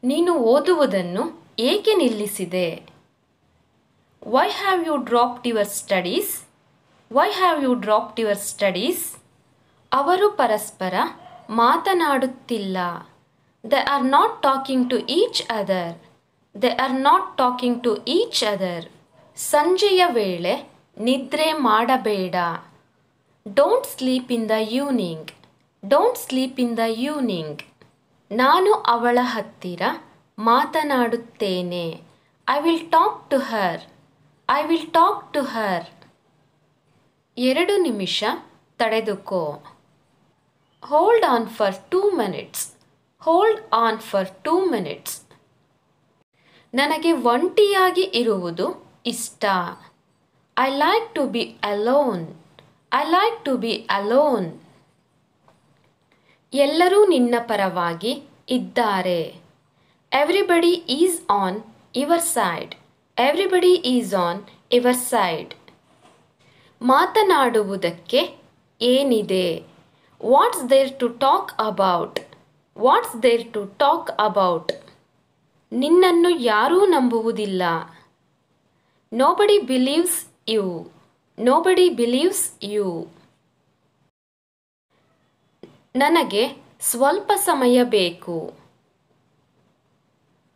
ನೀನು ಓದುವುದನ್ನು ಏಕೆ ನಿಲ್ಲಿಸಿದೆ? Why have you dropped your studies? Why have you dropped your studies? ಅವರು ಪರಸ್ಪರ ಮಾತನಾಡುತ್ತಿಲ್ಲ. They are not talking to each other. They are not talking to each other. ಸಂಜೆಯ ವೇಳೆ ನಿದ್ರೆ ಮಾಡಬೇಡ. Don't sleep in the evening. Don't sleep in the evening. ನಾನು ಅವಳ ಹತ್ತಿರ ಮಾತನಾಡುತ್ತೇನೆ. I will talk to her. I will talk to her. 2 ನಿಮಿಷ ತಡೆದುಕೋ. Hold on for 2 minutes. Hold on for 2 minutes. ನನಗೆ ಒಂಟಿಯಾಗಿ ಇರುವುದು ಇಷ್ಟ. I like to be alone. I like to be alone. ಎಲ್ಲರೂ ನಿನ್ನ ಪರವಾಗಿ ಇದ್ದಾರೆ. Everybody is on your side. Everybody is on your side. ಮಾತನಾಡುವುದಕ್ಕೆ ಏನಿದೆ? What's there to talk about? What's there to talk about? ನಿನ್ನನ್ನು ಯಾರೂ ನಂಬುವುದಿಲ್ಲ. Nobody believes you. Nobody believes you. ನನಗೆ ಸ್ವಲ್ಪ ಸಮಯ ಬೇಕು.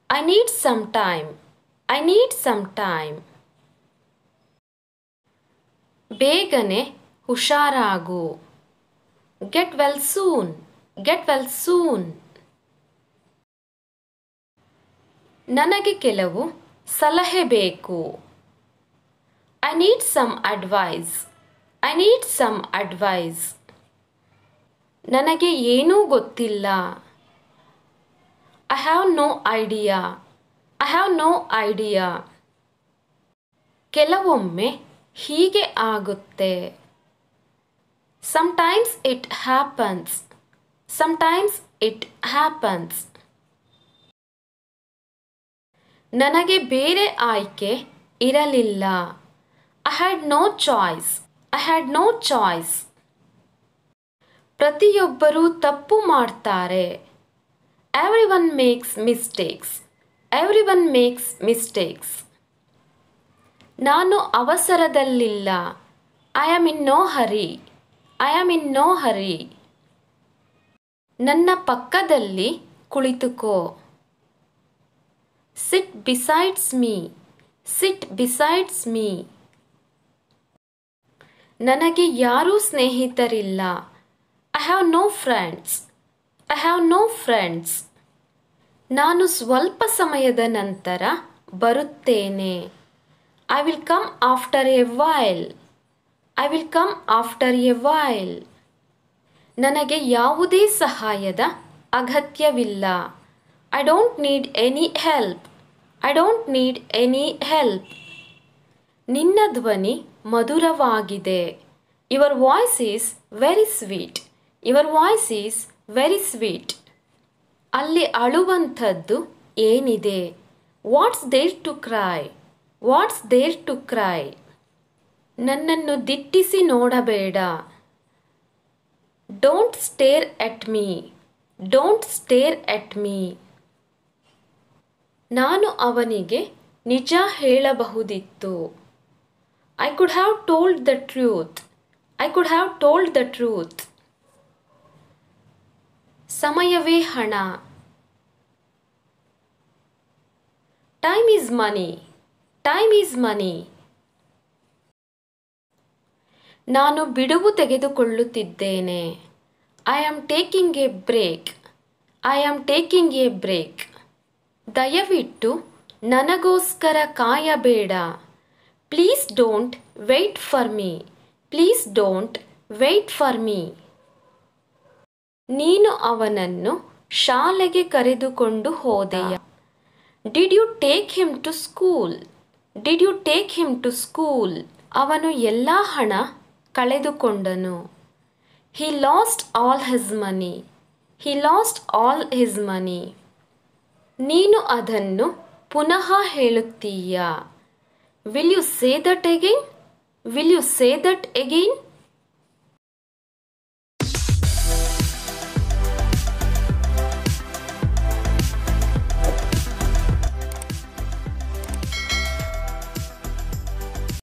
I need some time. I need some time. ಬೇಗನೆ ಹುಷಾರಾಗು. Get well soon. Get well soon. ನನಗೆ ಕೆಲವು ಸಲಹೆ ಬೇಕು. I need some advice. I need some advice. ನನಗೆ ಏನೂ ಗೊತ್ತಿಲ್ಲ. I have no idea. I have no idea. ಕೆಲವೊಮ್ಮೆ ಹೀಗೆ ಆಗುತ್ತೆ. Sometimes it happens. Sometimes it happens. ನನಗೆ ಬೇರೆ ಆಯ್ಕೆ ಇರಲಿಲ್ಲ. I had no choice. I had no choice. ಪ್ರತಿಯೊಬ್ಬರೂ ತಪ್ಪು ಮಾಡ್ತಾರೆ. Everyone makes mistakes. Everyone makes mistakes. ನಾನು ಅವಸರದಲ್ಲಿಲ್ಲ. I am in no hurry. I am in no hurry. ನನ್ನ ಪಕ್ಕದಲ್ಲಿ ಕುಳಿತುಕೋ. Sit besides me. Sit besides me. ನನಗೆ ಯಾರೂ ಸ್ನೇಹಿತರಿಲ್ಲ. I have no friends. I have no friends. ನಾನು ಸ್ವಲ್ಪ ಸಮಯದ ನಂತರ ಬರುತ್ತೇನೆ. I will come after a while. I will come after a while. ನನಗೆ ಯಾವುದೇ ಸಹಾಯದ ಅಗತ್ಯವಿಲ್ಲ. I don't need any help. I don't need any help. ನಿನ್ನ ಧ್ವನಿ ಮಧುರವಾಗಿದೆ. Your voice is very sweet. Your voice is very sweet. ಅಲ್ಲಿ ಅಳುವಂಥದ್ದು ಏನಿದೆ? What's there to cry? What's there to cry? ನನ್ನನ್ನು ದಿಟ್ಟಿಸಿ ನೋಡಬೇಡ. Don't stare at me. Don't stare at me. ನಾನು ಅವನಿಗೆ ನಿಜ ಹೇಳಬಹುದಿತ್ತು. I could have told the truth. I could have told the truth. ಸಮಯವೇ ಹಣ. Time is money. Time is money. ನಾನು ಬಿಡುವು ತೆಗೆದುಕೊಳ್ಳುತ್ತಿದ್ದೇನೆ. I am taking a break. I am taking a break. ದಯವಿಟ್ಟು ನನಗೋಸ್ಕರ ಕಾಯಬೇಡ. Please don't wait for me. Please don't wait for me. ನೀನು ಅವನನ್ನು ಶಾಲೆಗೆ ಕರೆದುಕೊಂಡು ಹೋದೆಯಾ? Did you take him to school? Did you take him to school? ಅವನು ಎಲ್ಲ ಹಣ ಕಳೆದುಕೊಂಡನು. He lost all his money. He lost all his money. ನೀನು ಅದನ್ನು ಪುನಃ ಹೇಳುತ್ತೀಯಾ? Will you say that again? Will you say that again?